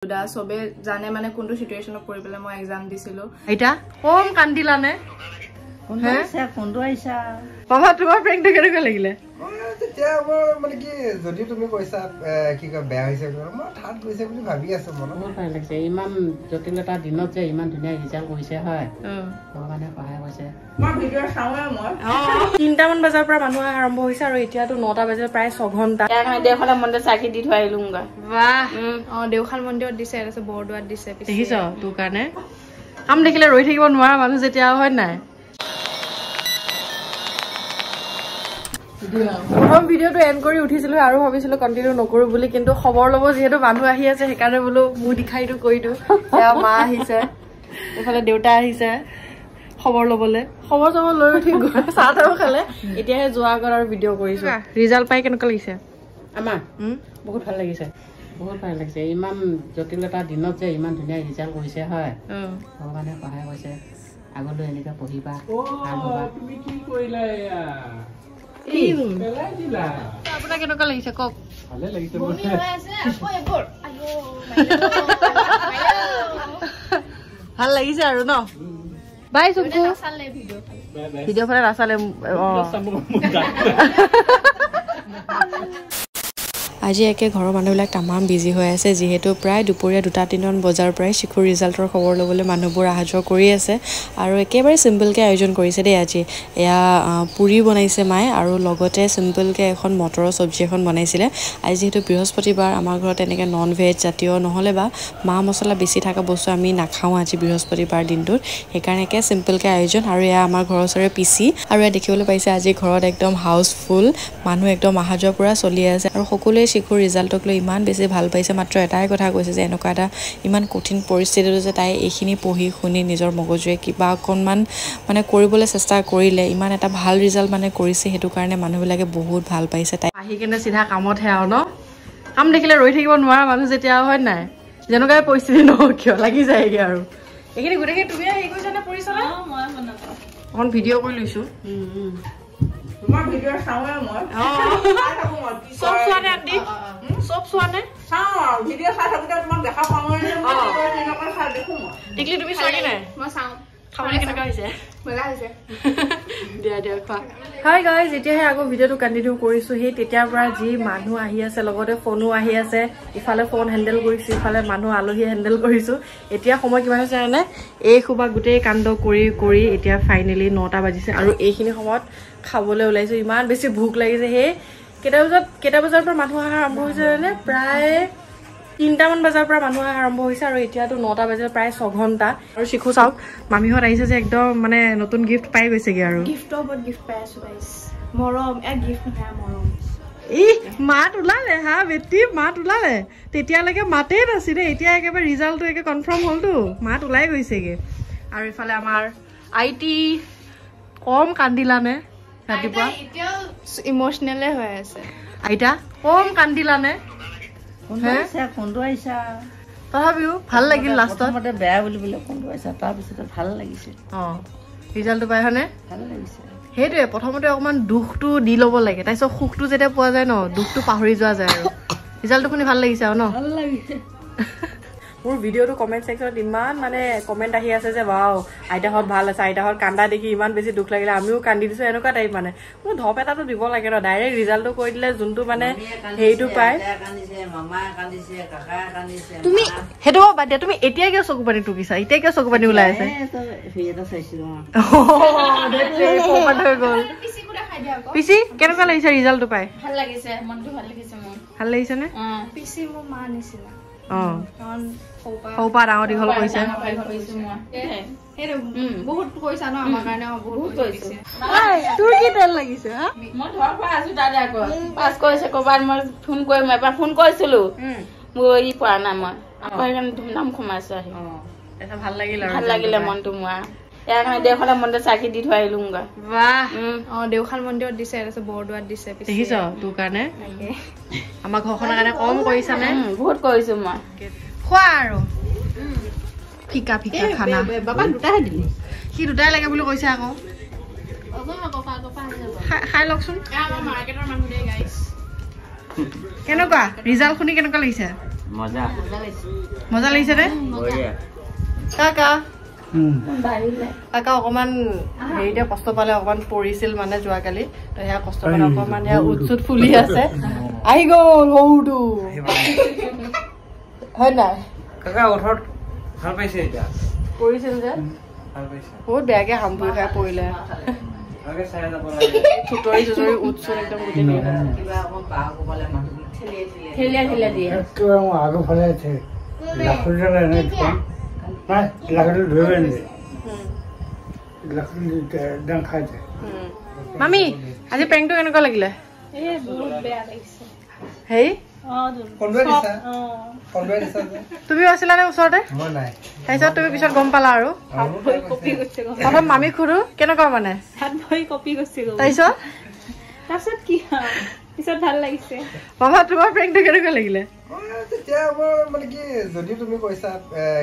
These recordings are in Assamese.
দুদা সবে জানে মানে কোনটো সিচুৱেচনত পৰি পেলাই মই এক্সাম দিছিলো এটা কম কান্দিলানে কোনটো আইছা বাবা তোমাৰ প্ৰেংকটো কেনেকৈ লাগিলে তেতিয়া মানে কি যদি তুমি কৈছা কি কয় বেয়া হৈছে মই ঠাট গৈছে বুলি ভাবি আছো মনত বহুত ভাল লাগিছে ইমান জটিলতা দিনত যে ইমান ধুনীয়া ৰিজাল্ট কৰিছে হয় ভগৱানে সহায় কৰিছে মই ভিডিঅ' চাওঁৱে মই 3টা মান বজাৰ পৰা মানুহ আৰম্ভ হৈছে আৰু এতিয়াতো 9টা বাজে প্ৰায় 6 ঘণ্টা দেওখান মন্দিৰত চাকি দি থৈ আহিলোংগা বাহ দেওখান মন্দিৰত দিছে তাৰপিছত বৰদোৱাত দিছে দেখিছ তোৰ কাৰণে কাম দেখিলে ৰৈ থাকিব নোৱাৰা মানুহ যেতিয়া হয় নাই প্ৰথম ভিডিঅ'টো এণ্ড কৰি উঠিছিলো আৰু ভাবিছিলো কণ্টিনিউ নকৰো বুলি কিন্তু খবৰ ল'ব যিহেতু মানুহ আহি আছে সেইকাৰণে বোলো মোৰ দিখাইটো কৰি দিওঁ এয়া মা আহিছে এইফালে দেউতা আহিছে খবৰ ল'বলৈ খবৰ চবৰ লৈ উঠি চাহ তাহো খালে এতিয়াহে যোৱা আগত আৰু ভিডিঅ' কৰিছো ৰিজাল্ট পাই কেনেকুৱা লাগিছে আমাৰ বহুত ভাল লাগিছে বহুত ভাল লাগিছে ইমান জটিলতা দিনত যে ইমান ধুনীয়া ৰিজাল্ট কৰিছে হয় ভগৱানে সহায় কৰিছে আগলৈ এনেকৈ পঢ়িবা তুমি কি কৰিলা আপোনাৰ কেনেকুৱা লাগিছে কওক ভালে লাগিছে ভাল লাগিছে আৰু ন বাই চুকু ভিডিঅ' ফালে নাচালে আজি একে ঘৰৰ মানুহবিলাক তামাম বিজি হৈ আছে যিহেতু প্ৰায় দুপৰীয়া 2-3 বজাৰ পৰাই শিশুৰ ৰিজাল্টৰ খবৰ ল'বলৈ মানুহবোৰ অহা যোৱা কৰি আছে আৰু একেবাৰে চিম্পলকৈ আয়োজন কৰিছে দেই আজি এয়া পুৰি বনাইছে মায়ে আৰু লগতে চিম্পলকৈ এখন মটৰৰ চব্জি এখন বনাইছিলে আজি যিহেতু বৃহস্পতিবাৰ আমাৰ ঘৰত এনেকৈ নন ভেজ জাতীয় নহ'লে বা মা মছলা বেছি থকা বস্তু আমি নাখাওঁ আজি বৃহস্পতিবাৰ দিনটোত সেইকাৰণে একে চিম্পলকৈ আয়োজন আৰু এয়া আমাৰ ঘৰৰ ওচৰৰে পিচি আৰু এয়া দেখিবলৈ পাইছে আজি ঘৰত একদম হাউচফুল মানুহ একদম অহা যোৱা পূৰা চলি আছে আৰু সকলোৱে শিশুৰ ৰিজাল্টক লৈ ইমান বেছি ভাল পাইছে মাত্ৰ এটাই কথা কৈছে যে এনেকুৱা এটা ইমান কঠিন পৰিস্থিতিটো যে তাই এইখিনি পঢ়ি শুনি নিজৰ মগজুৱে কিবা অকণমান মানে কৰিবলৈ চেষ্টা কৰিলে ইমান এটা ভাল ৰিজাল্ট মানে কৰিছে সেইটো কাৰণে মানুহবিলাকে বহুত ভাল পাইছে তাই আহি কেনে চিধা কামতহে আৰু ন কাম দেখিলে ৰৈ থাকিব নোৱাৰা মানুহ যেতিয়া হয় নাই যেনেকুৱাই পৰিস্থিতি নহওক কিয় লাগি যায়গৈ আৰু এইখিনি গোটেইখিনি তুমি হেৰি কৰিছা নে পৰিছানে অকণ ভিডিঅ' কৰি লৈছোঁ তোমাৰ ভিডিঅ' চাওঁৱে মই চব চোৱা নে আন্টি চব চোৱা নে চাওঁ ভিডিঅ' চাই থাকোঁতে তোমাক দেখা পাওঁ দেখো মই টিকলি তুমি চোৱা কি নাই মই চাওঁ খাবলৈ কেনেকুৱা হৈছে মজা হৈছে দিয়া দিয়া খোৱা হাই গাইজ এতিয়াহে আকৌ ভিডিঅ'টো কণ্টিনিউ কৰিছোঁ সেই তেতিয়াৰ পৰা যি মানুহ আহি আছে লগতে ফোনো আহি আছে ইফালে ফোন হেণ্ডেল কৰিছোঁ ইফালে মানুহ আলহী হেণ্ডেল কৰিছোঁ এতিয়া সময় কিমান হৈছে মানে এই সোপা গোটেই কাণ্ড কৰি কৰি এতিয়া ফাইনেলি 9টা বাজিছে আৰু এইখিনি সময়ত খাবলৈ ওলাইছোঁ ইমান বেছি ভোক লাগিছে সেই কেইটা বজাৰ পৰা মানুহ অহা আৰম্ভ হৈছে মানে প্ৰায় 3টা মান বজাৰ পৰা মানুহ অহা আৰম্ভ হৈছে আৰু এতিয়াতো 9টা বাজে প্ৰায় 6 ঘণ্টা আৰু শিশু চাওক মামীহঁত আহিছে যে একদম মানে নতুন গিফ্ট পাই গৈছেগে আৰু গিফ্টৰ ওপৰত গিফ্ট পাই আছো গাইছ মৰম এক গিফ্ট নহয় মৰম মাত ওলালে হা বেটি মাত ওলালে তেতিয়ালৈকে মাতেই নাছিলে এতিয়া একেবাৰে ৰিজাল্টটো একে কনফাৰ্ম হ'লতো মাত ওলাই গৈছেগে আৰু ইফালে আমাৰ আইটি কম কান্দিলানে ৰাতিপুৱা এতিয়াও ইম'চনেলে হৈ আছে আইতা কম কান্দিলানে কোনটো আইছা তথাপিও ভাল লাগিল লাষ্টত বেয়া বুলি বোলে কোনটো আইছা তাৰপিছতে ভাল লাগিছে ৰিজাল্টটো পাই হয়নে ভাল লাগিছে সেইটোৱে প্ৰথমতে অকণমান দুখটো দি ল'ব লাগে তাৰপিছত সুখটো যেতিয়া পোৱা যায় ন দুখটো পাহৰি যোৱা যায় আৰু ৰিজাল্টটো শুনি ভাল লাগিছে আৰু ন ভাল লাগিছে মোৰ ভিডিঅ'টো কমেণ্ট ছেকশ্যনত ইমান মানে কমেণ্ট আহি আছে যে ৱাও আইতাহঁত ভাল আছে আইতাহঁত কান্দা দেখি ইমান বেছি দুখ লাগিলে আমিও কান্দি দিছোঁ এনেকুৱা টাইপ মানে মোৰ ধপ এটাটো দিব লাগে ন ডাইৰেক্ট ৰিজাল্টটো কৰি দিলে যোনটো মানে হেৰিটো পায় তুমি সেইটো বাদ দিয়া তুমি এতিয়া কিয় চকু পানী টুকিছা এতিয়া কিয় চকু পানী ওলাই আছে পিচি কেনেকুৱা লাগিছে ৰিজাল্টটো পাই ভাল লাগিছে মনটো ভাল লাগিছে মোৰ ভাল লাগিছে নে পিচি মোৰ মা নিচিনা সৌপা ডাঙৰ দীঘল কৰিছে বহুত কৈছা ন আমাৰ কাৰণে বহুত কৈছে তোৰ কি তেল লাগিছে মই ধৰ পৰা আছো তাতে আকৌ পাছ কৰিছে ক'ৰবাত মই ফোন কৰিম এবাৰ ফোন কৰিছিলো মোৰ ই পোৱা নাই মই আকৌ সেইকাৰণে ধুমধাম সোমাইছো আহি ভাল লাগিল ভাল লাগিলে মনটো মোৰ ইয়াৰ কাৰণে দেওখান মন্দিৰত চাকি দি থৈ আহিলোংগা বাহ দেওখান মন্দিৰত দিছে তাৰপিছত বৰদোৱাত দিছে দেখিছ তোৰ কাৰণে আমাৰ ঘৰখনৰ কাৰণে কম কৰিছানে বহুত কৰিছো মই খোৱা আৰু ফিকা ফিকা খানা বাবা দুটাহে দিলি সি দুটাই লাগে বুলি কৈছে আকৌ খাই লওকচোন মাৰ্কেটৰ মানুহ দেই গাইছ কেনেকুৱা ৰিজাল্ট শুনি কেনেকুৱা লাগিছে মজা মজা লাগিছে নে কাকা কাকা অকমান হেৰিতে কষ্ট পালে অকমান পৰিছিল মানে যোৱাকালি তো সেয়া কষ্ট পালে অকমান সেয়া উৎসুত ফুলি আছে আহি গ'ল সৰুটো হয় নাই কাকা ওঠৰত ভাল পাইছে এতিয়া পৰিছিল যে ভাল পাইছে বহুত বেয়াকে হামপুৰি খাই পৰিলে আগে চাই যাব লাগে চুতৰি চুতৰি উৎসুত একদম গোটেই কিবা অকণ বাহ ক'বলৈ মানুহবোৰ ঠেলিয়া দিয়ে আগৰফালে আছে লাখুৰিডাল এনে থৈ নাই লাখুৰিডাল ধৰিব নিদিয়ে লাখুৰি একদম খাই যায় মামি আজি প্ৰেংকটো কেনেকুৱা লাগিলে বহুত বেয়া লাগিছে হেই ফোনটোৱে দিছা ফোনটোৱে দিছা যে তুমিও আছিলা নে ওচৰতে মই নাই তাৰপিছত তুমি পিছত গম পালা আৰু কপি গৈছে প্ৰথম মামীক সুধো কেনেকুৱা মানে হাত ভৰি কপি গৈছে তাৰপিছত কি পিছত ভাল লাগিছে বাবা তোমাৰ প্ৰেংকটো কেনেকুৱা লাগিলে তেতিয়া মই মানে কি যদি তুমি কৈছা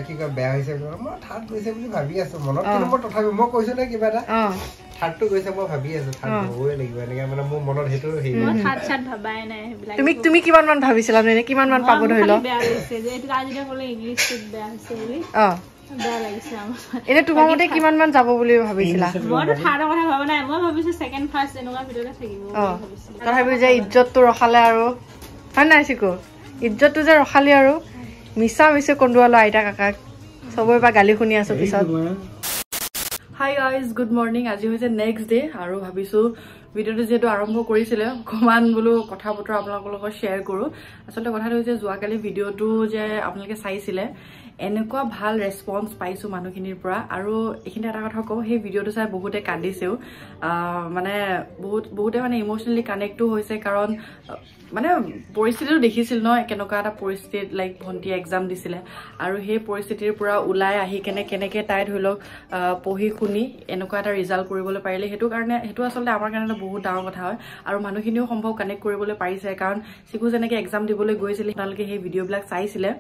কি কয় বেয়া হৈছে মই ঠাত গৈছে বুলি ভাবি আছো মনত কিন্তু মই তথাপি মই কৈছো নে কিবা এটা ঠাতটো গৈছে মই ভাবি আছো ঠাত হ'বই লাগিব এনেকে মানে মোৰ মনত সেইটো ভাবাই নাই তুমি কিমান মান ভাবিছিলা নে কিমান মান পাব ধৰি লও বেয়া লাগিছে যে এইটো আজি ক'লে ইংলিছটো বেয়া হৈছে বুলি বেয়া লাগিছে আমাৰ এনে তোমাৰ মতে কিমান মান যাব বুলি ভাবিছিলা মইতো থাৰ্ডৰ কথা ভাবা নাই মই ভাবিছো ছেকেণ্ড ফাৰ্ষ্ট এনেকুৱা ভিডিঅ'তে থাকিব তথাপি যে ইজ্জতটো ৰখালে আৰু হয় নাই চিকু ইজ্জতটো যে ৰখালি আৰু মিছা মিছে কন্দুৱালো আইতা কাকাক চবৰে পৰা গালি শুনি আছো পিছত হাই গাইজ গুড মৰ্ণিং আজি হৈছে নেক্সট ডে আৰু ভাবিছো ভিডিঅ'টো যিহেতু আৰম্ভ কৰিছিলে অকণমান বোলো কথা বতৰা আপোনালোকৰ লগত শ্বেয়াৰ কৰোঁ আচলতে কথাটো হৈছে যোৱাকালি ভিডিঅ'টো যে আপোনালোকে চাইছিলে এনেকুৱা ভাল ৰেছপন্স পাইছোঁ মানুহখিনিৰ পৰা আৰু এইখিনি এটা কথা কওঁ সেই ভিডিঅ'টো চাই বহুতে কান্দিছেও মানে বহুতে মানে ইম'চনেলি কানেক্টো হৈছে কাৰণ মানে পৰিস্থিতিটো দেখিছিল ন কেনেকুৱা এটা পৰিস্থিতিত লাইক ভণ্টি এক্সাম দিছিলে আৰু সেই পৰিস্থিতিৰ পৰা ওলাই আহি কেনেকৈ তাই ধৰি লওক পঢ়ি শুনি এনেকুৱা এটা ৰিজাল্ট কৰিবলৈ পাৰিলে সেইটো আচলতে আমাৰ কাৰণে বহুত ডাঙৰ কথা হয় আৰু মানুহখিনিও সম্ভৱ কানেক্ট কৰিবলৈ পাৰিছে কাৰণ চিকু যেনেকৈ এক্সাম দিবলৈ গৈছিলে আপোনালোকে সেই ভিডিঅ'বিলাক চাইছিলে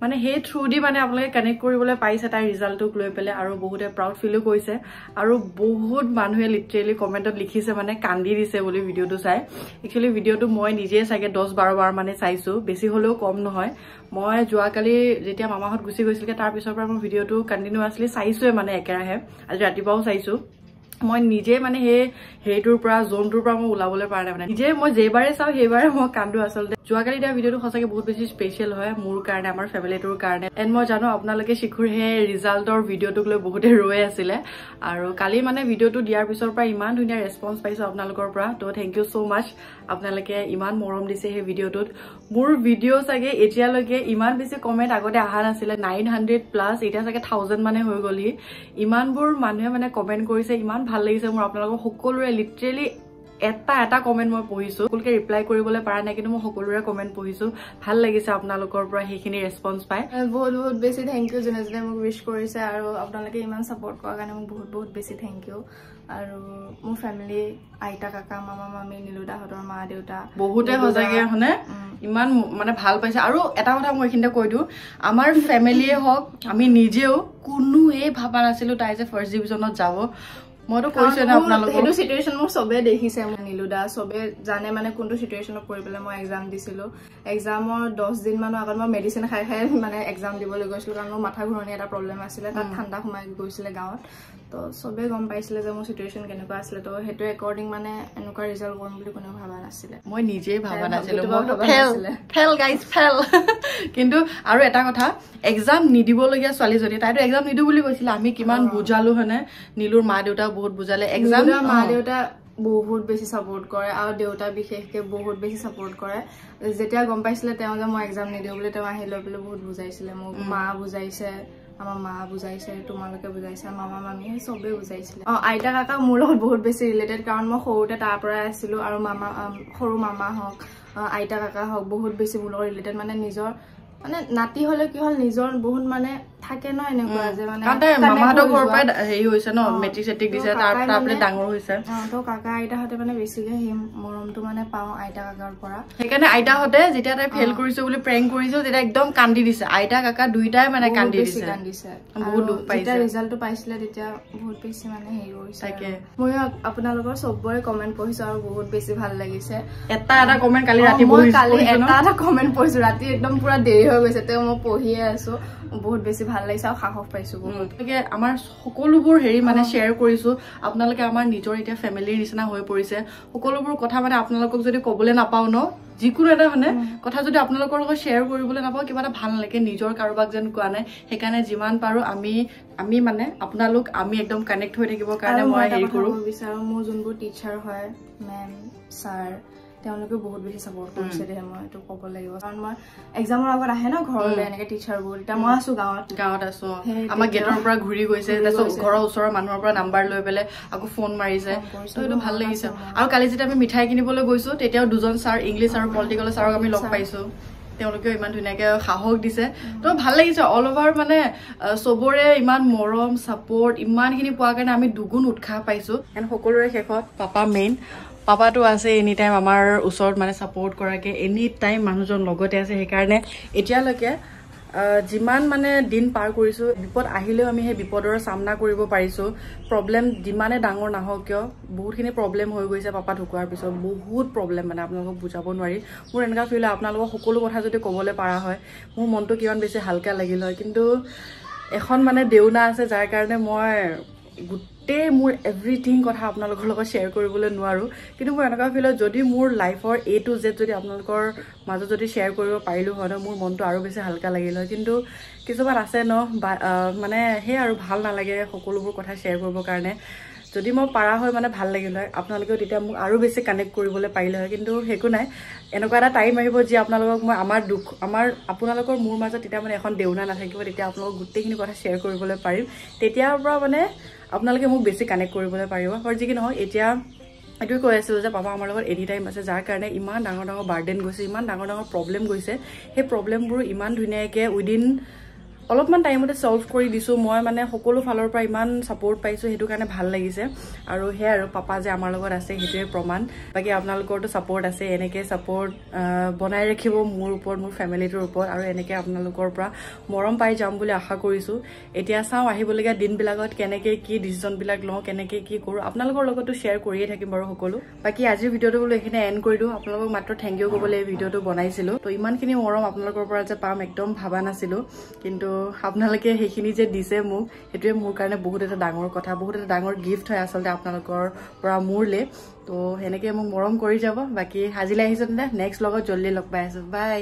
মানে সেই থ্ৰু দি মানে আপোনালোকে কানেক্ট কৰিবলৈ পাইছে তাই ৰিজাল্টটোক লৈ পেলাই আৰু বহুতে প্ৰাউড ফিলো কৰিছে আৰু বহুত মানুহে লিটাৰেলি কমেণ্টত লিখিছে মানে কান্দি দিছে বুলি ভিডিঅ'টো চাই একচুৱেলি ভিডিঅ'টো মই নিজে চাগে 10-12 বাৰ মানে চাইছোঁ বেছি হ'লেও কম নহয় মই যোৱাকালি যেতিয়া মামাহঁত গুচি গৈছিলগৈ তাৰ পিছৰ পৰা মই ভিডিঅ'টো কণ্টিনিউৱাছলি চাইছোৱে মানে একেৰাহে আজি ৰাতিপুৱাও চাইছোঁ মই নিজে মানে হেৰিটোৰ পৰা জোনটোৰ পৰা মই ওলাবলৈ পৰা নাই মানে নিজে মই যেইবাৰে চাওঁ সেইবাৰে মই কান্দো আচলতে যোৱাকালি দিয়া ভিডিঅ'টো সঁচাকৈ বহুত বেছি স্পেচিয়েল হয় মোৰ কাৰণে আমাৰ ফেমিলিটোৰ কাৰণে এণ্ড মই জানো আপোনালোকে শিখুৰ সেই ৰিজাল্টৰ ভিডিঅ'টোক লৈ বহুতে ৰৈ আছিলে আৰু কালি মানে ভিডিঅ'টো দিয়াৰ পিছৰ পৰা ইমান ধুনীয়া ৰেছপন্স পাইছোঁ আপোনালোকৰ পৰা তো থেংক ইউ ছ' মাছ আপোনালোকে ইমান মৰম দিছে সেই ভিডিঅ'টোত মোৰ ভিডিঅ' চাগে এতিয়ালৈকে ইমান বেছি কমেণ্ট আগতে অহা নাছিলে 900+ এতিয়া চাগে 1000 মানে হৈ গ'লহি ইমানবোৰ মানুহে মানে কমেণ্ট কৰিছে ইমান ভাল লাগিছে মোৰ আপোনালোকৰ সকলোৰে লিটাৰেলি এটা কমেণ্ট মই পঢ়িছোঁ সকলোকে ৰিপ্লাই কৰিবলৈ পৰা নাই কিন্তু মই সকলোৰে কমেণ্ট পঢ়িছোঁ ভাল লাগিছে আপোনালোকৰ পৰা সেইখিনি ৰেছপন্স পাই বহুত বেছি থেংক ইউ যোনে যোনে মোক উইশ কৰিছে আৰু আপোনালোকে ইমান ছাপোৰ্ট কৰাৰ কাৰণে মোক বহুত বেছি থেংক ইউ আৰু মোৰ ফেমিলি আইতা কাকা মামা মামী নীলুদাহঁতৰ মা দেউতা বহুতে সঁচাকৈ মানে ইমান মানে ভাল পাইছে আৰু এটা কথা মই এইখিনিতে কৈ দিওঁ আমাৰ ফেমিলিয়ে হওক আমি নিজেও কোনোৱে ভাবা নাছিলোঁ তাই যে ফাৰ্ষ্ট ডিভিজনত যাব মইতো কৈছোঁ না আপোনালোকক সেইটো চিটুৱেশ্যন মোৰ চবেই দেখিছে মোৰ নীলুদা চবেই জানে মানে কোনটো চিটুৱেশ্যনত পৰি পেলাই মই এক্সাম দিছিলোঁ এক্সামৰ 10 দিন মানৰ আগত মই মেডিচিন খাই মানে এক্সাম দিবলৈ গৈছিলোঁ কাৰণ মোৰ মাথা ঘূৰণি এটা প্ৰব্লেম আছিলে তাত ঠাণ্ডা সোমাই গৈছিলে গাঁৱত তো চবেই গম পাইছিলে যে মোৰ চিটুৱেশ্যন কেনেকুৱা আছিলে তো সেইটো একৰ্ডিং মানে এনেকুৱা ৰিজাল্ট কৰিম বুলি কোনেও ভাবা নাছিলে মই নিজেই ভাবা নাছিলোঁ ফেল গাইজ ফেল কিন্তু আৰু এটা কথা এক্সাম নিদিবলগীয়া ছোৱালীজনী তাইতো এক্সাম নিদিওঁ বুলি কৈছিলে আমি কিমান বুজালো হয়নে নীলুৰ মা দেউতা বহুত বুজালে এক্সাম মা দেউতা বহুত বেছি ছাপোৰ্ট কৰে আৰু দেউতা বিশেষকৈ বহুত বেছি ছাপোৰ্ট কৰে যেতিয়া গম পাইছিলে তেওঁ যে মই এক্সাম নিদিওঁ বুলি তেওঁ আহি লৈ পেলাই বহুত বুজাইছিলে মোক মা বুজাইছে আমাৰ মা বুজাইছে তোমালোকে বুজাইছে মামা মামী চবেই বুজাইছিলে আইতা কাকা মোৰ লগত বহুত বেছি ৰিলেটেড কাৰণ মই সৰুতে তাৰ পৰাই আছিলোঁ আৰু সৰু মামা হওক আইতা কাকা হওক বহুত বেছি মোৰ লগত ৰিলেটেড মানে নিজৰ মানে নাতি হ'লে কি হ'ল নিজৰ বহুত মানে থাকে ন এনেকুৱা যে মানে মামাহঁতৰ ঘৰৰ পৰাই হেৰি হৈছে ন মেট্ৰিক চেট্ৰিক দিছে তাৰপৰা ডাঙৰ হৈছে তো কাকা আইতাহঁতে মানে বেছিকে সেই মৰমটো মানে পাওঁ আইতা কাকাৰ পৰা সেইকাৰণে আইতাহঁতে যেতিয়া তাই ফেইল কৰিছো বুলি প্ৰেংক কৰিছো তেতিয়া একদম কান্দি দিছে আইতা কাকা দুইটাই মানে কান্দি দিছে বহুত দুখ পাইছে যেতিয়া ৰিজাল্টটো পাইছিলে তেতিয়া বহুত বেছি মানে হেৰি কৰিছে তাকে মই আপোনালোকৰ চবৰে কমেণ্ট পঢ়িছো আৰু বহুত বেছি ভাল লাগিছে এটা কমেণ্ট কালি ৰাতি এটা কমেণ্ট পঢ়িছো ৰাতি একদম পুৰা দেৰি হৈ গৈছে তেওঁ মই পঢ়িয়ে আছো বহুত বেছি ভাল লাগিছে আৰু সাহস পাইছো বহুত আমাৰ সকলোবোৰ হেৰি মানে শ্বেয়াৰ কৰিছো আপোনালোকে আমাৰ নিজৰ এতিয়া ফেমিলিৰ নিচিনা হৈ পৰিছে সকলোবোৰ কথা মানে আপোনালোকক যদি ক'বলৈ নাপাও ন যিকোনো এটা মানে কথা যদি আপোনালোকৰ লগত শ্বেয়াৰ কৰিবলৈ নাপাও কিবা এটা ভাল নালাগে নিজৰ কাৰোবাক যেন কোৱা নাই সেইকাৰণে যিমান পাৰো আমি মানে আপোনালোক আমি একদম কানেক্ট হৈ থাকিবৰ কাৰণে মই হেৰি কৰো বিচাৰো মোৰ যোনবোৰ টিচাৰ হয় মেম ছাৰ তেওঁলোকে বহুত বেছি সাপোৰ্ট কৰিছে দে মই তো ক'ব লাগিব কাৰণ মই এক্সামৰ আগত আহে ন ঘৰলৈ এনেকে টিচাৰবোৰ এতিয়া মই আছো গাঁৱত আছো আমাৰ গেটৰ পৰা ঘূৰি গৈছে তাৰপিছত ঘৰৰ ওচৰৰ মানুহৰ পৰা নাম্বাৰ লৈ পেলাই আকৌ ফোন মাৰিছে তো এইটো ভাল লাগিছে আৰু কালি যেতিয়া আমি মিঠাই কিনিবলৈ গৈছো তেতিয়াও দুজন ছাৰ ইংলিছ আৰু পলিটিকেলৰ ছাৰক আমি লগ পাইছো তেওঁলোকেও ইমান ধুনীয়াকে সাহস দিছে তো ভাল লাগিছে অল অভাৰ মানে চবৰে ইমান মৰম সাপোৰ্ট ইমানখিনি পোৱাৰ কাৰণে আমি দুগুণ উৎসাহ পাইছো এণ্ড সকলোৰে শেষত পাপা মেইন পাপাটো আছে এনি টাইম আমাৰ ওচৰত মানে সাপোৰ্ট কৰাকে এনি টাইম মানুহজন লগতে আছে সেইকাৰণে এতিয়ালৈকে যিমান মানে দিন পাৰ কৰিছো বিপদ আহিলেও আমি সেই বিপদৰ সামনা কৰিব পাৰিছো প্ৰব্লেম যিমানে ডাঙৰ নাহক কিয় বহুতখিনি প্ৰব্লেম হৈ গৈছে পাপা ঢুকোৱাৰ পিছত বহুত প্ৰব্লেম মানে আপোনালোকক বুজাব নোৱাৰি মোৰ এনেকুৱা ফিল হয় আপোনালোকক সকলো কথা যদি ক'বলৈ পৰা হয় মোৰ মনটো কিমান বেছি হালকা লাগিল হয় কিন্তু এখন মানে দেউনা আছে যাৰ কাৰণে মই গোটেই মোৰ এভৰিথিং কথা আপোনালোকৰ লগত শ্বেয়াৰ কৰিবলৈ নোৱাৰো কিন্তু মই এনেকুৱা ফিল হয় যদি মোৰ লাইফৰ A to Z যদি আপোনালোকৰ মাজত যদি শ্বেয়াৰ কৰিব পাৰিলো হয় মোৰ মনটো আৰু বেছি হালকা লাগিল হয় কিন্তু কিছুমান আছে ন মানে সেই আৰু ভাল নালাগে সকলোবোৰ কথা শ্বেয়াৰ কৰিবৰ কাৰণে যদি মই পাৰা হয় মানে ভাল লাগিল হয় আপোনালোকেও তেতিয়া মোক আৰু বেছি কানেক্ট কৰিবলৈ পাৰিলে হয় কিন্তু হেকো নাই এনেকুৱা এটা টাইম আহিব যে আপোনালোকক মই আমাৰ আপোনালোকৰ মোৰ মাজত তেতিয়া মানে এখন দেউনা নাথাকিব তেতিয়া আপোনালোকক গোটেইখিনি কথা শ্বেয়াৰ কৰিবলৈ পাৰিম তেতিয়াৰ পৰা মানে আপোনালোকে মোক বেছি কানেক্ট কৰিবলৈ পাৰিব আৰু যি কি নহয় এতিয়া এইটোৱে কৈ আছিলোঁ যে পাপা আমাৰ লগত এনি টাইম আছে যাৰ কাৰণে ইমান ডাঙৰ বাৰ্ডেন গৈছে ইমান ডাঙৰ প্ৰব্লেম গৈছে সেই প্ৰব্লেমবোৰ ইমান ধুনীয়াকৈ উইদিন অলপমান টাইমতে সলভ কৰি দিছো মই মানে সকলো ফালৰ পৰা ইমান সাপোৰ্ট পাইছো হেতু কাৰণে ভাল লাগিছে আৰু হে আৰু পাপা যে আমাৰ লগত আছে হেতুৱে প্ৰমাণ বাকি আপোনালোকৰটো সাপোৰ্ট আছে এনেকে সাপোৰ্ট বনাই ৰাখিব মোৰ ওপৰত মোৰ ফ্যামিলিটোৰ ওপৰত আৰু এনেকে আপোনালোকৰ পৰা মৰম পাই যাম বুলি আশা কৰিছো এতিয়া চাও আহিবলগা দিনবিলাকত কেনেকে কি ডিসিজন বিলাক লওঁ কেনেকে কি কৰো আপোনালোকৰ লগতো শেয়াৰ কৰিয়ে থাকিম বাৰু সকলো বাকি আজিৰ ভিডিওটো বলে এখানে এন্ড কৰি দিও আপোনালোকক মাত্ৰ থ্যাংক ইউ ক'বলৈ এই ভিডিওটো বনাইছিলো তো ইমানখিনি মৰম আপোনালোকৰ পৰা যে পাম একদম ভাবা নাছিলো কিন্তু আপোনালোকে হেখিনি যে দিছে মোক হেতুৱে মোৰ কাৰণে বহুত এটা ডাঙৰ কথা বহুত এটা ডাঙৰ গিফট হয় আসলতে আপোনালোকৰ পৰা মোৰলে তো হেনেকে মোক মৰম কৰি যাব বাকি হাজিলে আহিছে নেক্সট লগত জল্দি লগ পাই আছো বাই